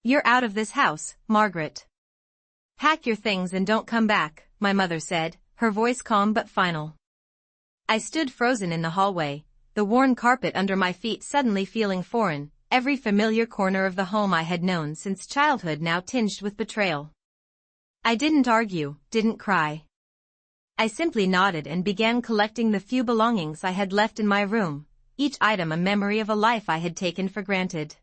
"You're out of this house, Margaret. Pack your things and don't come back," my mother said, her voice calm but final. I stood frozen in the hallway, the worn carpet under my feet suddenly feeling foreign, every familiar corner of the home I had known since childhood now tinged with betrayal. I didn't argue, didn't cry. I simply nodded and began collecting the few belongings I had left in my room, each item a memory of a life I had taken for granted.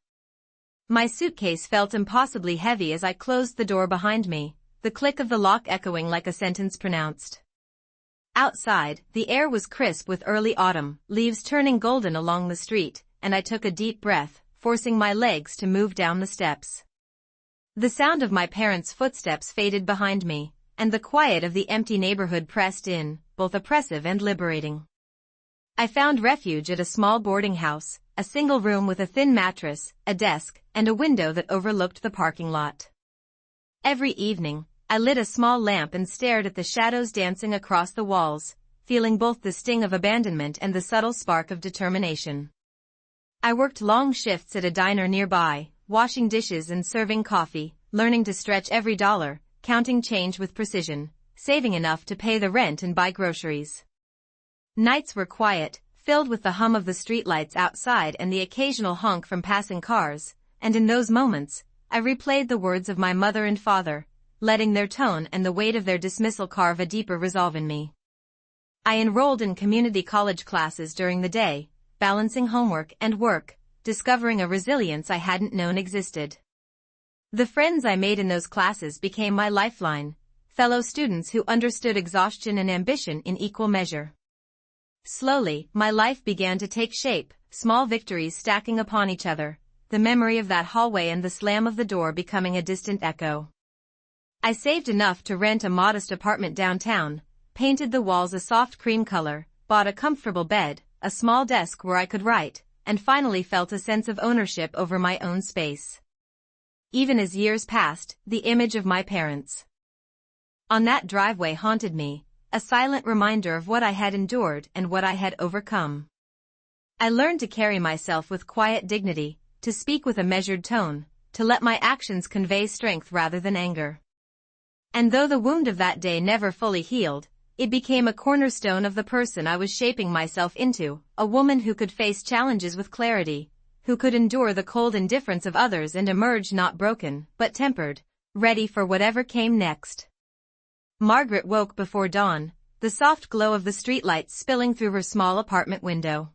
My suitcase felt impossibly heavy as I closed the door behind me, the click of the lock echoing like a sentence pronounced. Outside, the air was crisp with early autumn, leaves turning golden along the street, and I took a deep breath, forcing my legs to move down the steps. The sound of my parents' footsteps faded behind me, and the quiet of the empty neighborhood pressed in, both oppressive and liberating. I found refuge at a small boarding house, a single room with a thin mattress, a desk, and a window that overlooked the parking lot. Every evening, I lit a small lamp and stared at the shadows dancing across the walls, feeling both the sting of abandonment and the subtle spark of determination. I worked long shifts at a diner nearby, washing dishes and serving coffee, learning to stretch every dollar, counting change with precision, saving enough to pay the rent and buy groceries. Nights were quiet, filled with the hum of the streetlights outside and the occasional honk from passing cars, and in those moments, I replayed the words of my mother and father, letting their tone and the weight of their dismissal carve a deeper resolve in me. I enrolled in community college classes during the day, balancing homework and work, discovering a resilience I hadn't known existed. The friends I made in those classes became my lifeline, fellow students who understood exhaustion and ambition in equal measure. Slowly, my life began to take shape, small victories stacking upon each other, the memory of that hallway and the slam of the door becoming a distant echo. I saved enough to rent a modest apartment downtown, painted the walls a soft cream color, bought a comfortable bed, a small desk where I could write, and finally felt a sense of ownership over my own space. Even as years passed, the image of my parents on that driveway haunted me, a silent reminder of what I had endured and what I had overcome. I learned to carry myself with quiet dignity, to speak with a measured tone, to let my actions convey strength rather than anger. And though the wound of that day never fully healed, it became a cornerstone of the person I was shaping myself into, a woman who could face challenges with clarity, who could endure the cold indifference of others and emerge not broken, but tempered, ready for whatever came next. Margaret woke before dawn, the soft glow of the streetlights spilling through her small apartment window.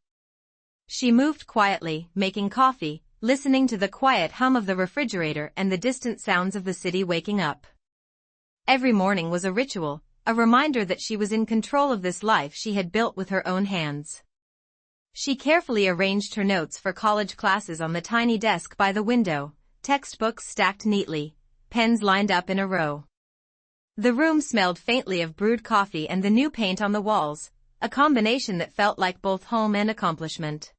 She moved quietly, making coffee, listening to the quiet hum of the refrigerator and the distant sounds of the city waking up. Every morning was a ritual, a reminder that she was in control of this life she had built with her own hands. She carefully arranged her notes for college classes on the tiny desk by the window, textbooks stacked neatly, pens lined up in a row. The room smelled faintly of brewed coffee and the new paint on the walls, a combination that felt like both home and accomplishment.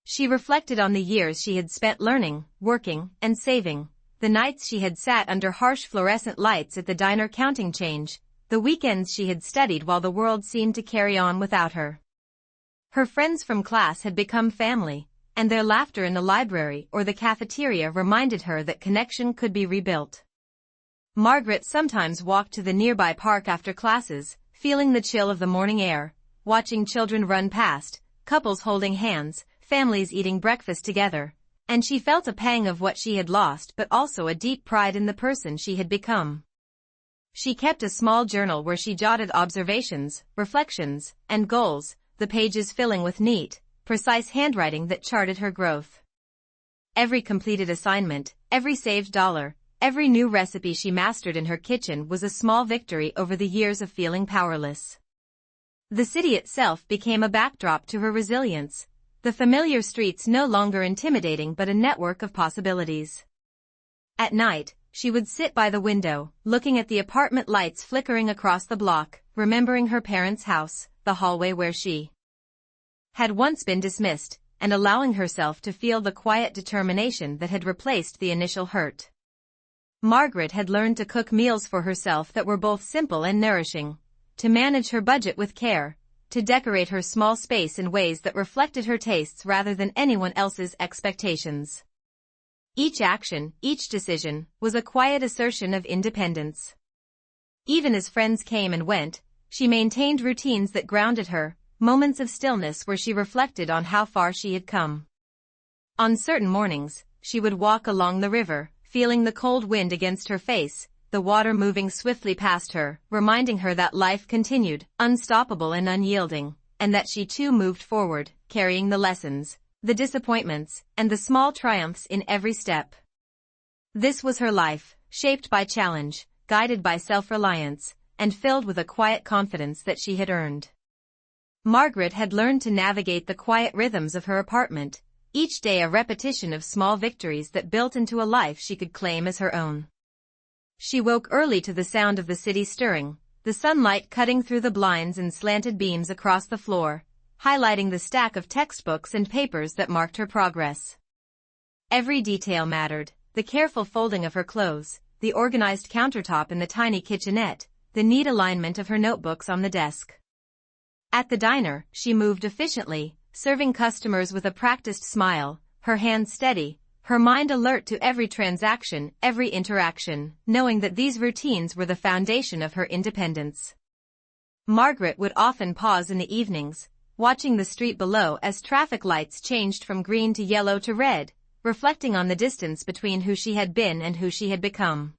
She reflected on the years she had spent learning, working, and saving, the nights she had sat under harsh fluorescent lights at the diner counting change, the weekends she had studied while the world seemed to carry on without her. Her friends from class had become family, and their laughter in the library or the cafeteria reminded her that connection could be rebuilt. Margaret sometimes walked to the nearby park after classes, feeling the chill of the morning air, watching children run past, couples holding hands, families eating breakfast together, and she felt a pang of what she had lost but also a deep pride in the person she had become. She kept a small journal where she jotted observations, reflections, and goals, the pages filling with neat, precise handwriting that charted her growth. Every completed assignment, every saved dollar, every new recipe she mastered in her kitchen was a small victory over the years of feeling powerless. The city itself became a backdrop to her resilience, the familiar streets no longer intimidating but a network of possibilities. At night, she would sit by the window, looking at the apartment lights flickering across the block, remembering her parents' house, the hallway where she had once been dismissed, and allowing herself to feel the quiet determination that had replaced the initial hurt. Margaret had learned to cook meals for herself that were both simple and nourishing, to manage her budget with care, to decorate her small space in ways that reflected her tastes rather than anyone else's expectations. Each action, each decision, was a quiet assertion of independence. Even as friends came and went, she maintained routines that grounded her, moments of stillness where she reflected on how far she had come. On certain mornings, she would walk along the river, feeling the cold wind against her face, the water moving swiftly past her, reminding her that life continued, unstoppable and unyielding, and that she too moved forward, carrying the lessons, the disappointments, and the small triumphs in every step. This was her life, shaped by challenge, guided by self-reliance, and filled with a quiet confidence that she had earned. Margaret had learned to navigate the quiet rhythms of her apartment, each day a repetition of small victories that built into a life she could claim as her own. She woke early to the sound of the city stirring, the sunlight cutting through the blinds and slanted beams across the floor, highlighting the stack of textbooks and papers that marked her progress. Every detail mattered, the careful folding of her clothes, the organized countertop in the tiny kitchenette, the neat alignment of her notebooks on the desk. At the diner, she moved efficiently, serving customers with a practiced smile, her hands steady, her mind alert to every transaction, every interaction, knowing that these routines were the foundation of her independence. Margaret would often pause in the evenings, watching the street below as traffic lights changed from green to yellow to red, reflecting on the distance between who she had been and who she had become.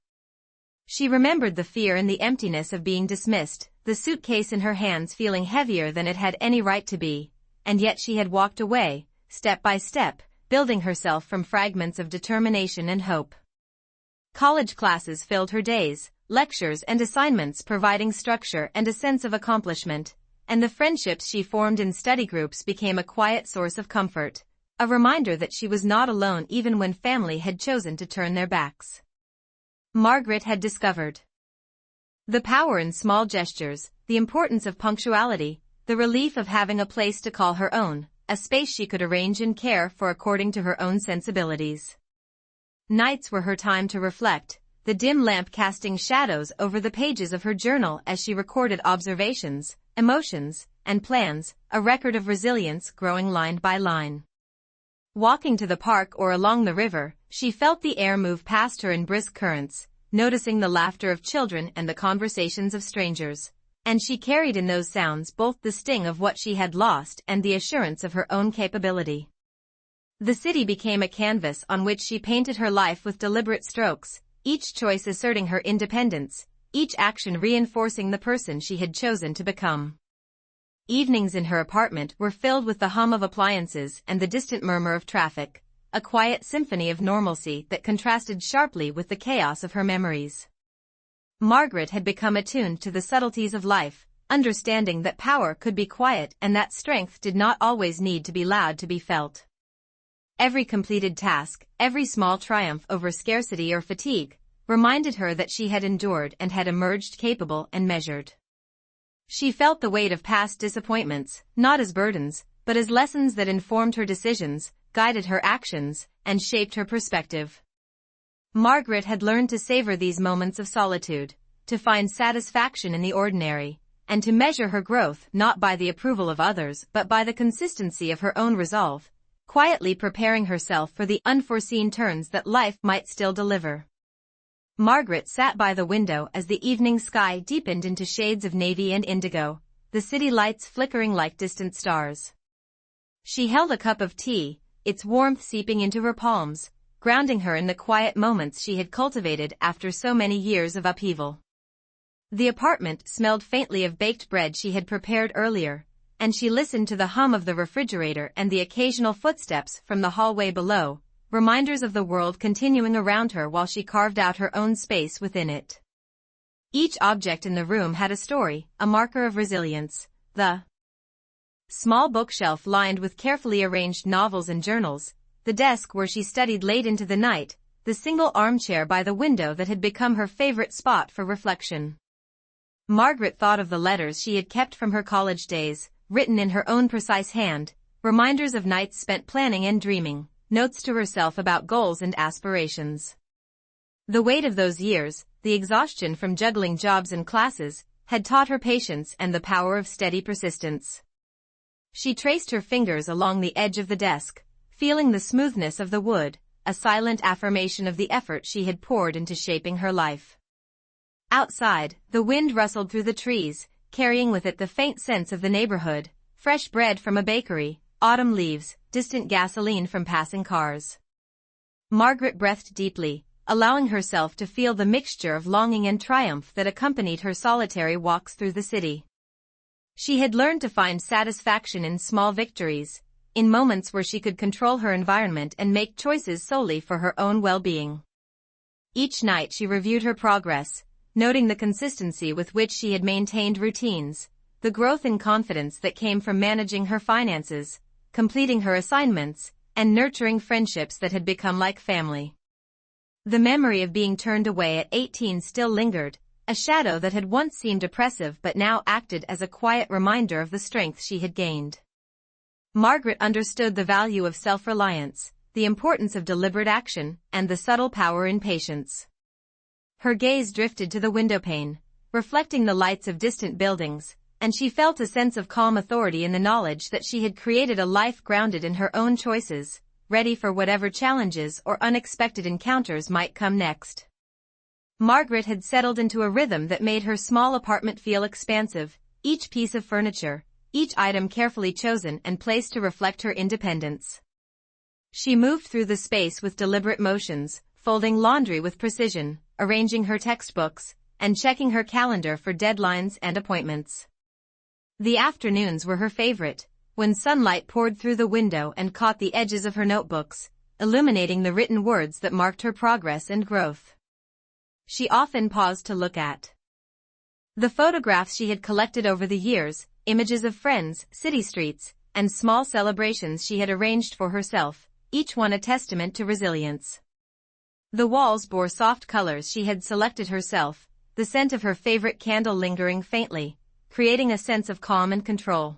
She remembered the fear and the emptiness of being dismissed, the suitcase in her hands feeling heavier than it had any right to be, and yet she had walked away, step by step, building herself from fragments of determination and hope. College classes filled her days, lectures and assignments providing structure and a sense of accomplishment, and the friendships she formed in study groups became a quiet source of comfort, a reminder that she was not alone even when family had chosen to turn their backs. Margaret had discovered the power in small gestures, the importance of punctuality, the relief of having a place to call her own, a space she could arrange and care for according to her own sensibilities. Nights were her time to reflect, the dim lamp casting shadows over the pages of her journal as she recorded observations, emotions, and plans, a record of resilience growing line by line. Walking to the park or along the river, she felt the air move past her in brisk currents, noticing the laughter of children and the conversations of strangers, and she carried in those sounds both the sting of what she had lost and the assurance of her own capability. The city became a canvas on which she painted her life with deliberate strokes, each choice asserting her independence, each action reinforcing the person she had chosen to become. Evenings in her apartment were filled with the hum of appliances and the distant murmur of traffic, a quiet symphony of normalcy that contrasted sharply with the chaos of her memories. Margaret had become attuned to the subtleties of life, understanding that power could be quiet and that strength did not always need to be loud to be felt. Every completed task, every small triumph over scarcity or fatigue, reminded her that she had endured and had emerged capable and measured. She felt the weight of past disappointments, not as burdens, but as lessons that informed her decisions, guided her actions, and shaped her perspective. Margaret had learned to savor these moments of solitude, to find satisfaction in the ordinary, and to measure her growth not by the approval of others but by the consistency of her own resolve, quietly preparing herself for the unforeseen turns that life might still deliver. Margaret sat by the window as the evening sky deepened into shades of navy and indigo, the city lights flickering like distant stars. She held a cup of tea, its warmth seeping into her palms, grounding her in the quiet moments she had cultivated after so many years of upheaval. The apartment smelled faintly of baked bread she had prepared earlier, and she listened to the hum of the refrigerator and the occasional footsteps from the hallway below, reminders of the world continuing around her while she carved out her own space within it. Each object in the room had a story, a marker of resilience. The small bookshelf lined with carefully arranged novels and journals, the desk where she studied late into the night, the single armchair by the window that had become her favorite spot for reflection. Margaret thought of the letters she had kept from her college days, written in her own precise hand, reminders of nights spent planning and dreaming, notes to herself about goals and aspirations. The weight of those years, the exhaustion from juggling jobs and classes, had taught her patience and the power of steady persistence. She traced her fingers along the edge of the desk, feeling the smoothness of the wood, a silent affirmation of the effort she had poured into shaping her life. Outside, the wind rustled through the trees, carrying with it the faint scents of the neighborhood, fresh bread from a bakery, autumn leaves, distant gasoline from passing cars. Margaret breathed deeply, allowing herself to feel the mixture of longing and triumph that accompanied her solitary walks through the city. She had learned to find satisfaction in small victories, in moments where she could control her environment and make choices solely for her own well-being. Each night she reviewed her progress, noting the consistency with which she had maintained routines, the growth in confidence that came from managing her finances, completing her assignments, and nurturing friendships that had become like family. The memory of being turned away at 18 still lingered, a shadow that had once seemed oppressive but now acted as a quiet reminder of the strength she had gained. Margaret understood the value of self-reliance, the importance of deliberate action, and the subtle power in patience. Her gaze drifted to the windowpane, reflecting the lights of distant buildings, and she felt a sense of calm authority in the knowledge that she had created a life grounded in her own choices, ready for whatever challenges or unexpected encounters might come next. Margaret had settled into a rhythm that made her small apartment feel expansive, each piece of furniture, each item carefully chosen and placed to reflect her independence. She moved through the space with deliberate motions, folding laundry with precision, arranging her textbooks, and checking her calendar for deadlines and appointments. The afternoons were her favorite, when sunlight poured through the window and caught the edges of her notebooks, illuminating the written words that marked her progress and growth. She often paused to look at the photographs she had collected over the years, images of friends, city streets, and small celebrations she had arranged for herself, each one a testament to resilience. The walls bore soft colors she had selected herself, the scent of her favorite candle lingering faintly, creating a sense of calm and control.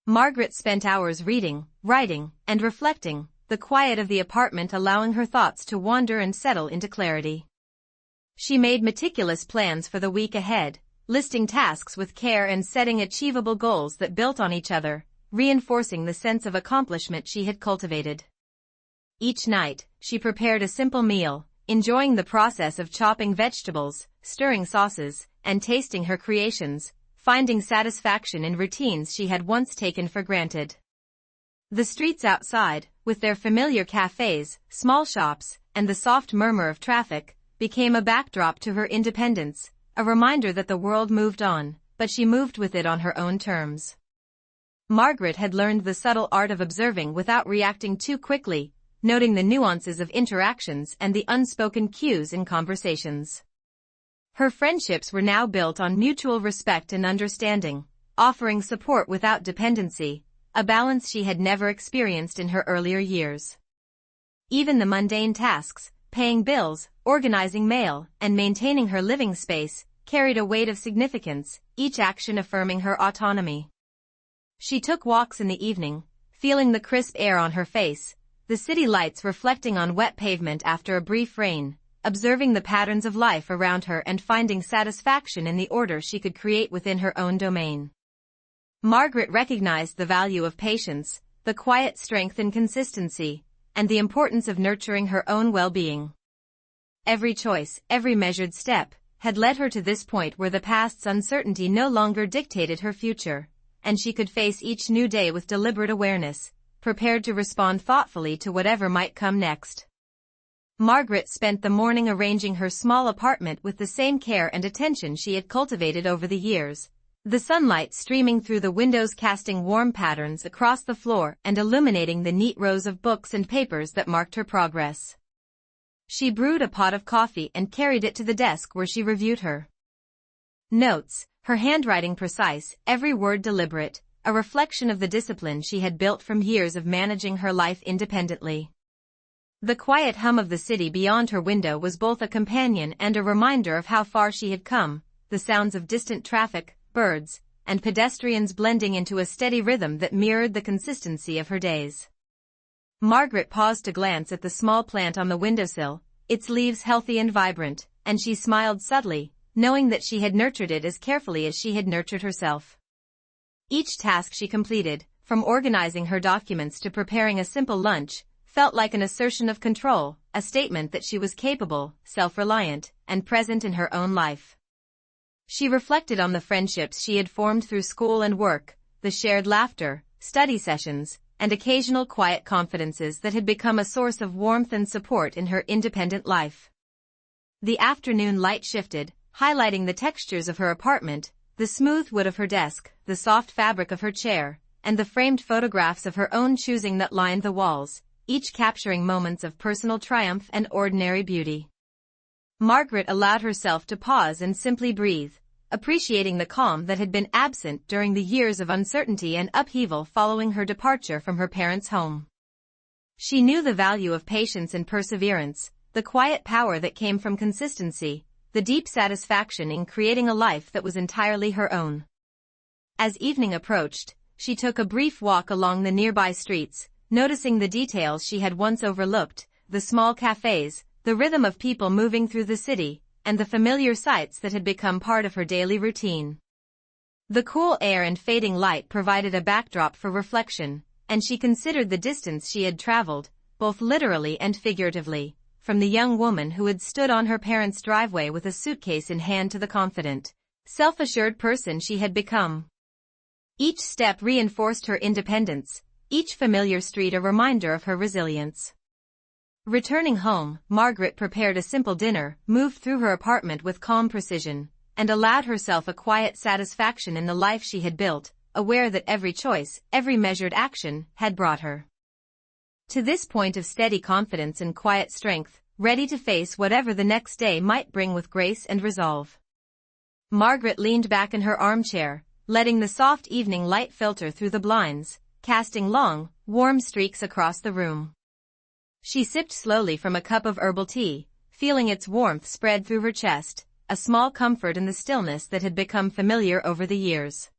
Margaret spent hours reading, writing, and reflecting, the quiet of the apartment allowing her thoughts to wander and settle into clarity. She made meticulous plans for the week ahead, listing tasks with care and setting achievable goals that built on each other, reinforcing the sense of accomplishment she had cultivated. Each night, she prepared a simple meal, enjoying the process of chopping vegetables, stirring sauces, and tasting her creations, finding satisfaction in routines she had once taken for granted. The streets outside, with their familiar cafes, small shops, and the soft murmur of traffic, became a backdrop to her independence, a reminder that the world moved on, but she moved with it on her own terms. Margaret had learned the subtle art of observing without reacting too quickly, noting the nuances of interactions and the unspoken cues in conversations. Her friendships were now built on mutual respect and understanding, offering support without dependency, a balance she had never experienced in her earlier years. Even the mundane tasks, paying bills, organizing mail, and maintaining her living space, carried a weight of significance, each action affirming her autonomy. She took walks in the evening, feeling the crisp air on her face, the city lights reflecting on wet pavement after a brief rain, observing the patterns of life around her and finding satisfaction in the order she could create within her own domain. Margaret recognized the value of patience, the quiet strength in consistency, and the importance of nurturing her own well-being. Every choice, every measured step, had led her to this point where the past's uncertainty no longer dictated her future, and she could face each new day with deliberate awareness, prepared to respond thoughtfully to whatever might come next. Margaret spent the morning arranging her small apartment with the same care and attention she had cultivated over the years, the sunlight streaming through the windows casting warm patterns across the floor and illuminating the neat rows of books and papers that marked her progress. She brewed a pot of coffee and carried it to the desk where she reviewed her notes, her handwriting precise, every word deliberate, a reflection of the discipline she had built from years of managing her life independently. The quiet hum of the city beyond her window was both a companion and a reminder of how far she had come, the sounds of distant traffic, birds, and pedestrians blending into a steady rhythm that mirrored the consistency of her days. Margaret paused to glance at the small plant on the windowsill, its leaves healthy and vibrant, and she smiled subtly, knowing that she had nurtured it as carefully as she had nurtured herself. Each task she completed, from organizing her documents to preparing a simple lunch, felt like an assertion of control, a statement that she was capable, self-reliant, and present in her own life. She reflected on the friendships she had formed through school and work, the shared laughter, study sessions, and occasional quiet confidences that had become a source of warmth and support in her independent life. The afternoon light shifted, highlighting the textures of her apartment, the smooth wood of her desk, the soft fabric of her chair, and the framed photographs of her own choosing that lined the walls, each capturing moments of personal triumph and ordinary beauty. Margaret allowed herself to pause and simply breathe, appreciating the calm that had been absent during the years of uncertainty and upheaval following her departure from her parents' home. She knew the value of patience and perseverance, the quiet power that came from consistency, the deep satisfaction in creating a life that was entirely her own. As evening approached, she took a brief walk along the nearby streets, noticing the details she had once overlooked, the small cafes, the rhythm of people moving through the city, and the familiar sights that had become part of her daily routine. The cool air and fading light provided a backdrop for reflection, and she considered the distance she had traveled, both literally and figuratively, from the young woman who had stood on her parents' driveway with a suitcase in hand to the confident, self-assured person she had become. Each step reinforced her independence, each familiar street a reminder of her resilience. Returning home, Margaret prepared a simple dinner, moved through her apartment with calm precision, and allowed herself a quiet satisfaction in the life she had built, aware that every choice, every measured action, had brought her to this point of steady confidence and quiet strength, ready to face whatever the next day might bring with grace and resolve. Margaret leaned back in her armchair, letting the soft evening light filter through the blinds, casting long, warm streaks across the room. She sipped slowly from a cup of herbal tea, feeling its warmth spread through her chest, a small comfort in the stillness that had become familiar over the years.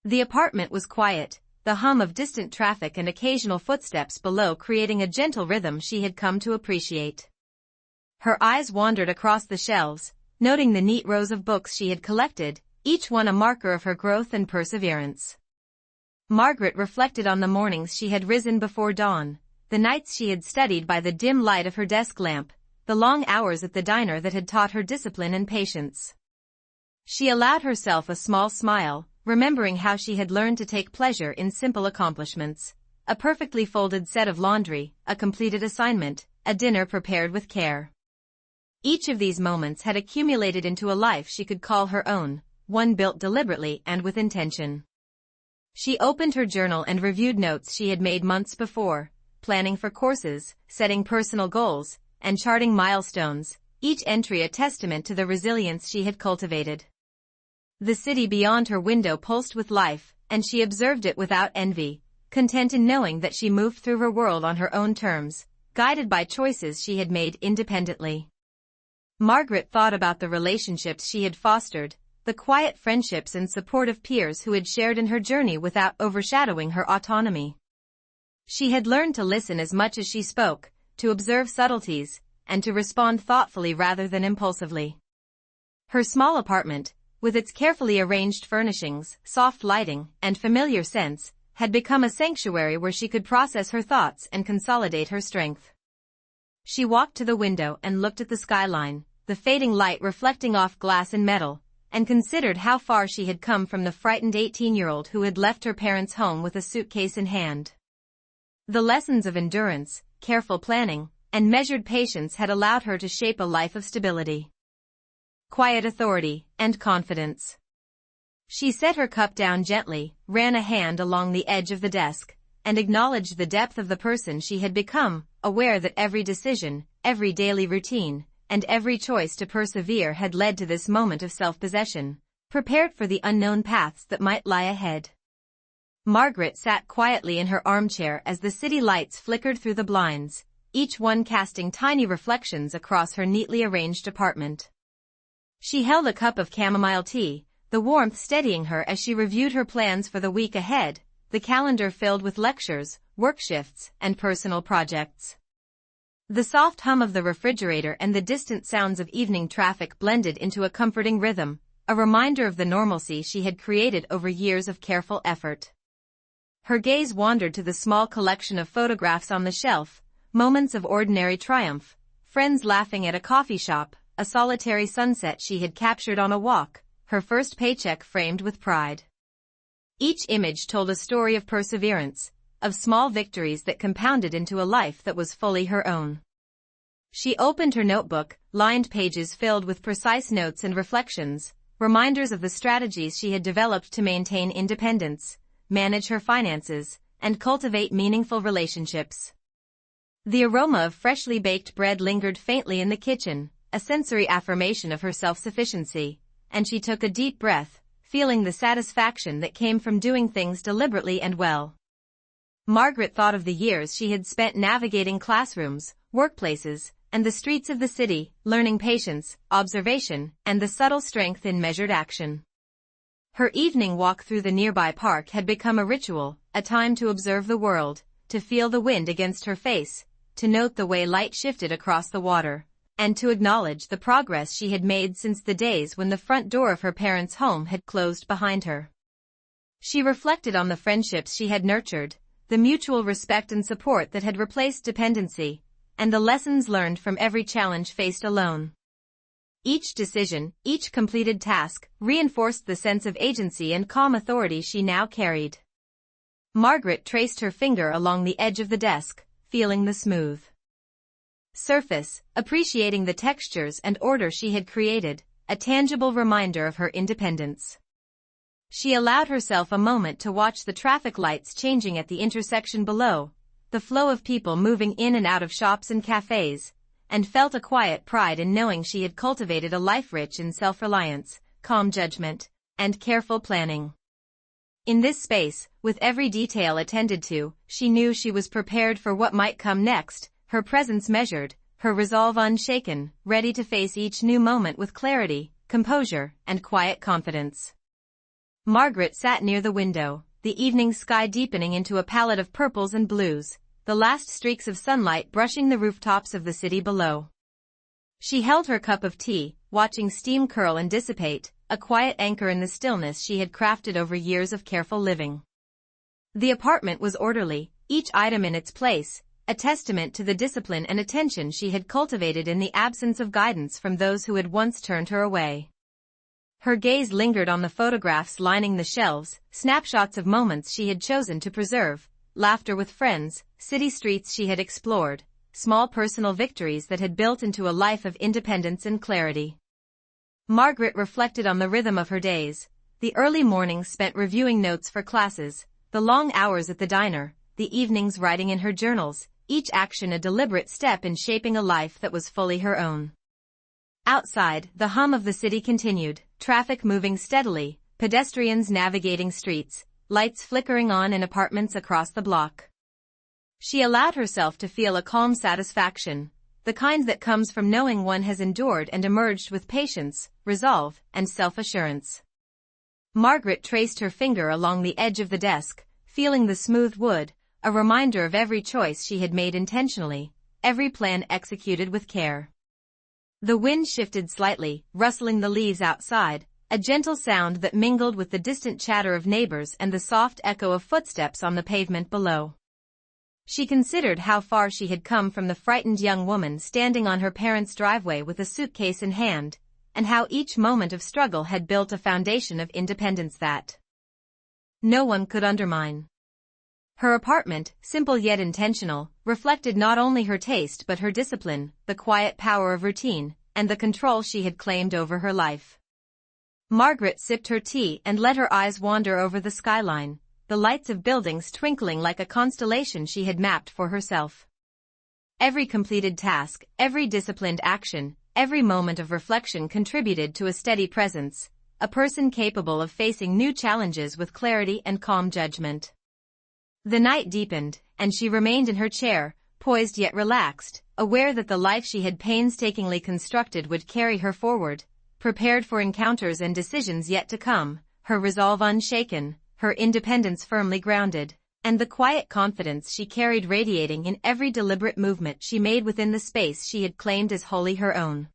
The apartment was quiet, the hum of distant traffic and occasional footsteps below creating a gentle rhythm she had come to appreciate. Her eyes wandered across the shelves, noting the neat rows of books she had collected, each one a marker of her growth and perseverance. Margaret reflected on the mornings she had risen before dawn, the nights she had studied by the dim light of her desk lamp, the long hours at the diner that had taught her discipline and patience. She allowed herself a small smile, remembering how she had learned to take pleasure in simple accomplishments, a perfectly folded set of laundry, a completed assignment, a dinner prepared with care. Each of these moments had accumulated into a life she could call her own, one built deliberately and with intention. She opened her journal and reviewed notes she had made months before, planning for courses, setting personal goals, and charting milestones, each entry a testament to the resilience she had cultivated. The city beyond her window pulsed with life, and she observed it without envy, content in knowing that she moved through her world on her own terms, guided by choices she had made independently. Margaret thought about the relationships she had fostered, the quiet friendships and supportive peers who had shared in her journey without overshadowing her autonomy. She had learned to listen as much as she spoke, to observe subtleties, and to respond thoughtfully rather than impulsively. Her small apartment, with its carefully arranged furnishings, soft lighting, and familiar scents, had become a sanctuary where she could process her thoughts and consolidate her strength. She walked to the window and looked at the skyline, the fading light reflecting off glass and metal, and considered how far she had come from the frightened 18-year-old who had left her parents' home with a suitcase in hand. The lessons of endurance, careful planning, and measured patience had allowed her to shape a life of stability, quiet authority, and confidence. She set her cup down gently, ran a hand along the edge of the desk, and acknowledged the depth of the person she had become, aware that every decision, every daily routine, and every choice to persevere had led to this moment of self-possession, prepared for the unknown paths that might lie ahead. Margaret sat quietly in her armchair as the city lights flickered through the blinds, each one casting tiny reflections across her neatly arranged apartment. She held a cup of chamomile tea, the warmth steadying her as she reviewed her plans for the week ahead, the calendar filled with lectures, work shifts, and personal projects. The soft hum of the refrigerator and the distant sounds of evening traffic blended into a comforting rhythm, a reminder of the normalcy she had created over years of careful effort. Her gaze wandered to the small collection of photographs on the shelf, moments of ordinary triumph, friends laughing at a coffee shop, a solitary sunset she had captured on a walk, her first paycheck framed with pride. Each image told a story of perseverance, of small victories that compounded into a life that was fully her own. She opened her notebook, lined pages filled with precise notes and reflections, reminders of the strategies she had developed to maintain independence, manage her finances, and cultivate meaningful relationships. The aroma of freshly baked bread lingered faintly in the kitchen, a sensory affirmation of her self-sufficiency, and she took a deep breath, feeling the satisfaction that came from doing things deliberately and well. Margaret thought of the years she had spent navigating classrooms, workplaces, and the streets of the city, learning patience, observation, and the subtle strength in measured action. Her evening walk through the nearby park had become a ritual, a time to observe the world, to feel the wind against her face, to note the way light shifted across the water, and to acknowledge the progress she had made since the days when the front door of her parents' home had closed behind her. She reflected on the friendships she had nurtured, the mutual respect and support that had replaced dependency, and the lessons learned from every challenge faced alone. Each decision, each completed task, reinforced the sense of agency and calm authority she now carried. Margaret traced her finger along the edge of the desk, feeling the smooth surface, appreciating the textures and order she had created, a tangible reminder of her independence. She allowed herself a moment to watch the traffic lights changing at the intersection below, the flow of people moving in and out of shops and cafes, and felt a quiet pride in knowing she had cultivated a life rich in self-reliance, calm judgment, and careful planning. In this space, with every detail attended to, she knew she was prepared for what might come next, her presence measured, her resolve unshaken, ready to face each new moment with clarity, composure, and quiet confidence. Margaret sat near the window, the evening sky deepening into a palette of purples and blues, the last streaks of sunlight brushing the rooftops of the city below. She held her cup of tea, watching steam curl and dissipate, a quiet anchor in the stillness she had crafted over years of careful living. The apartment was orderly, each item in its place, a testament to the discipline and attention she had cultivated in the absence of guidance from those who had once turned her away. Her gaze lingered on the photographs lining the shelves, snapshots of moments she had chosen to preserve, laughter with friends, city streets she had explored, small personal victories that had built into a life of independence and clarity. Margaret reflected on the rhythm of her days, the early mornings spent reviewing notes for classes, the long hours at the diner, the evenings writing in her journals, each action a deliberate step in shaping a life that was fully her own. Outside, the hum of the city continued, traffic moving steadily, pedestrians navigating streets, lights flickering on in apartments across the block. She allowed herself to feel a calm satisfaction, the kind that comes from knowing one has endured and emerged with patience, resolve, and self-assurance. Margaret traced her finger along the edge of the desk, feeling the smooth wood, a reminder of every choice she had made intentionally, every plan executed with care. The wind shifted slightly, rustling the leaves outside, a gentle sound that mingled with the distant chatter of neighbors and the soft echo of footsteps on the pavement below. She considered how far she had come from the frightened young woman standing on her parents' driveway with a suitcase in hand, and how each moment of struggle had built a foundation of independence that no one could undermine. Her apartment, simple yet intentional, reflected not only her taste but her discipline, the quiet power of routine, and the control she had claimed over her life. Margaret sipped her tea and let her eyes wander over the skyline, the lights of buildings twinkling like a constellation she had mapped for herself. Every completed task, every disciplined action, every moment of reflection contributed to a steady presence, a person capable of facing new challenges with clarity and calm judgment. The night deepened, and she remained in her chair, poised yet relaxed, aware that the life she had painstakingly constructed would carry her forward, prepared for encounters and decisions yet to come, her resolve unshaken, her independence firmly grounded, and the quiet confidence she carried radiating in every deliberate movement she made within the space she had claimed as wholly her own.